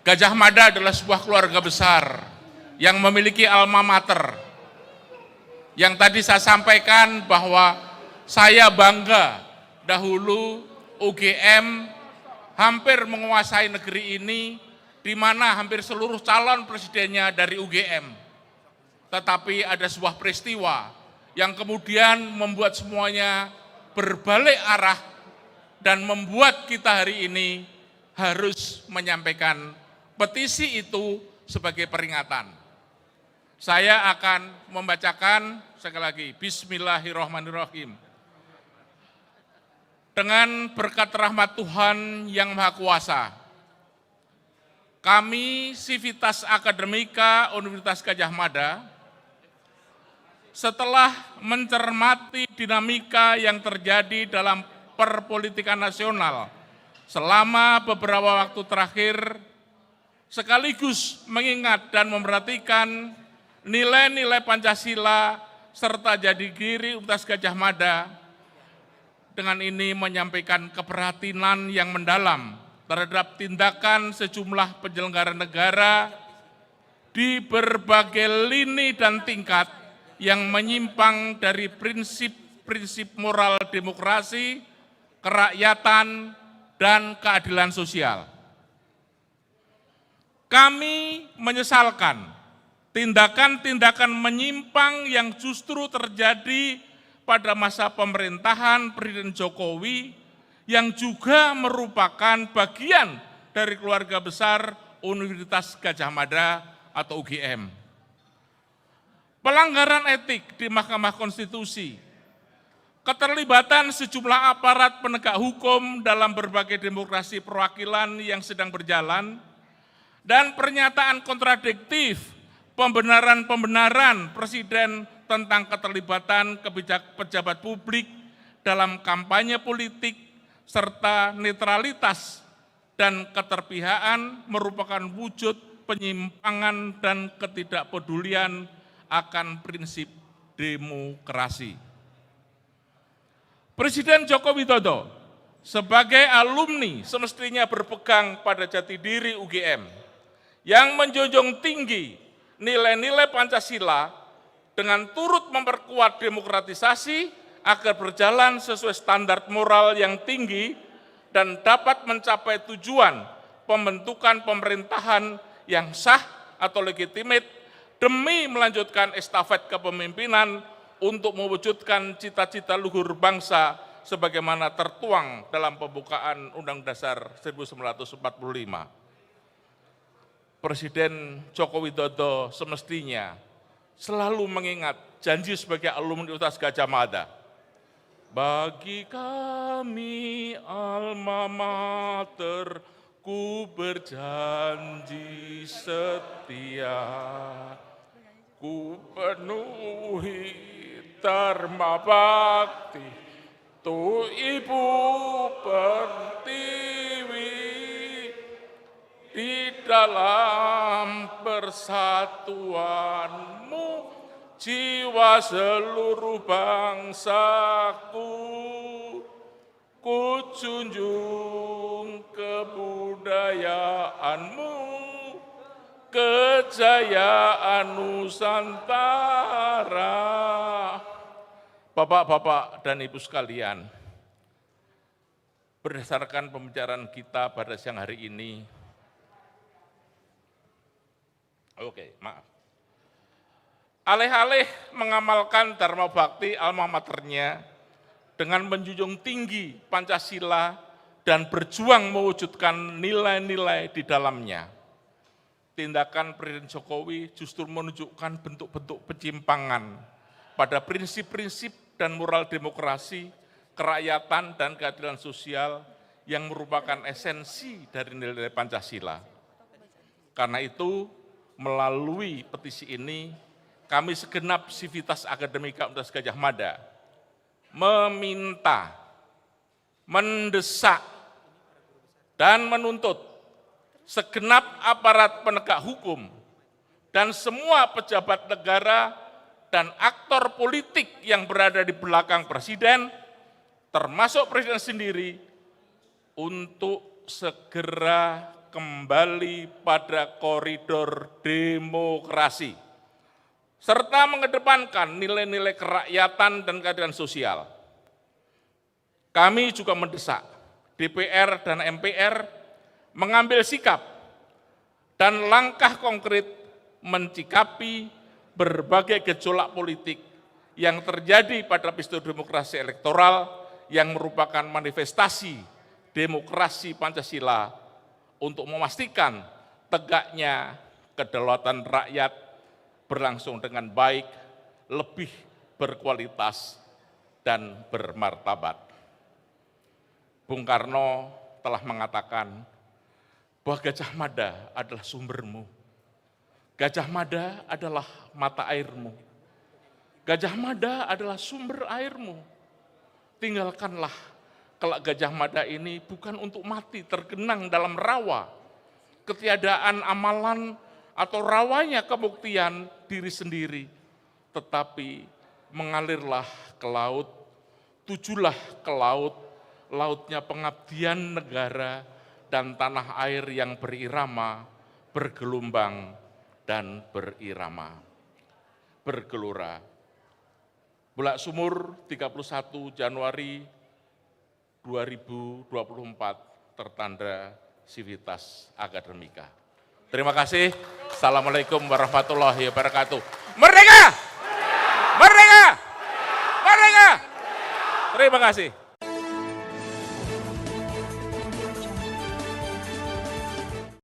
Gajah Mada adalah sebuah keluarga besar yang memiliki alma mater. Yang tadi saya sampaikan bahwa saya bangga dahulu UGM hampir menguasai negeri ini, di mana hampir seluruh calon presidennya dari UGM. Tetapi ada sebuah peristiwa yang kemudian membuat semuanya berbalik arah dan membuat kita hari ini harus menyampaikan petisi itu sebagai peringatan. Saya akan membacakan sekali lagi, Bismillahirrahmanirrahim. Dengan berkat rahmat Tuhan yang Maha Kuasa, kami Sivitas Akademika Universitas Gadjah Mada, setelah mencermati dinamika yang terjadi dalam perpolitikan nasional selama beberapa waktu terakhir, sekaligus mengingat dan memperhatikan nilai-nilai Pancasila serta jati diri Universitas Gadjah Mada, dengan ini menyampaikan keprihatinan yang mendalam terhadap tindakan sejumlah penyelenggara negara di berbagai lini dan tingkat yang menyimpang dari prinsip-prinsip moral demokrasi, kerakyatan, dan keadilan sosial. Kami menyesalkan tindakan-tindakan menyimpang yang justru terjadi pada masa pemerintahan Presiden Jokowi yang juga merupakan bagian dari keluarga besar Universitas Gadjah Mada atau UGM. Pelanggaran etik di Mahkamah Konstitusi, keterlibatan sejumlah aparat penegak hukum dalam berbagai demokrasi perwakilan yang sedang berjalan, dan pernyataan kontradiktif pembenaran-pembenaran Presiden tentang keterlibatan pejabat publik dalam kampanye politik serta netralitas dan keterpihakan merupakan wujud penyimpangan dan ketidakpedulian akan prinsip demokrasi. Presiden Joko Widodo sebagai alumni semestinya berpegang pada jati diri UGM yang menjunjung tinggi nilai-nilai Pancasila dengan turut memperkuat demokratisasi agar berjalan sesuai standar moral yang tinggi dan dapat mencapai tujuan pembentukan pemerintahan yang sah atau legitimate demi melanjutkan estafet kepemimpinan untuk mewujudkan cita-cita luhur bangsa sebagaimana tertuang dalam pembukaan Undang-Undang Dasar 1945. Presiden Joko Widodo semestinya selalu mengingat janji sebagai alumni Universitas Gadjah Mada. Bagi kami alma mater, ku berjanji setia, ku penuhi dharma bakti, tu Ibu Pertiwi, di dalam persatuanmu jiwa seluruh bangsaku, ku junjung kebudayaanmu, kejayaan Nusantara. Bapak-bapak dan Ibu sekalian, berdasarkan pembicaraan kita pada siang hari ini, alih-alih mengamalkan dharma bakti alma maternya dengan menjunjung tinggi Pancasila dan berjuang mewujudkan nilai-nilai di dalamnya, tindakan Presiden Jokowi justru menunjukkan bentuk-bentuk penyimpangan pada prinsip-prinsip dan moral demokrasi, kerakyatan, dan keadilan sosial yang merupakan esensi dari nilai Pancasila. Karena itu, melalui petisi ini, kami segenap Sivitas Akademika Universitas Gadjah Mada meminta, mendesak, dan menuntut segenap aparat penegak hukum dan semua pejabat negara dan aktor politik yang berada di belakang Presiden, termasuk Presiden sendiri, untuk segera kembali pada koridor demokrasi, serta mengedepankan nilai-nilai kerakyatan dan keadilan sosial. Kami juga mendesak DPR dan MPR mengambil sikap dan langkah konkret mencikapi berbagai gejolak politik yang terjadi pada pesta demokrasi elektoral yang merupakan manifestasi demokrasi Pancasila untuk memastikan tegaknya kedaulatan rakyat berlangsung dengan baik, lebih berkualitas, dan bermartabat. Bung Karno telah mengatakan bahwa Gajah Mada adalah sumbermu. Gajah Mada adalah mata airmu. Gajah Mada adalah sumber airmu. Tinggalkanlah kelak Gajah Mada ini bukan untuk mati tergenang dalam rawa, ketiadaan amalan atau rawanya kebuktian diri sendiri, tetapi mengalirlah ke laut, tujulah ke laut, lautnya pengabdian negara dan tanah air yang berirama, bergelombang, dan berirama, bergelora. Bulak Sumur 31 Januari 2024 tertanda Civitas Akademika. Terima kasih. Assalamualaikum warahmatullahi wabarakatuh. Merdeka! Merdeka! Merdeka! Terima kasih.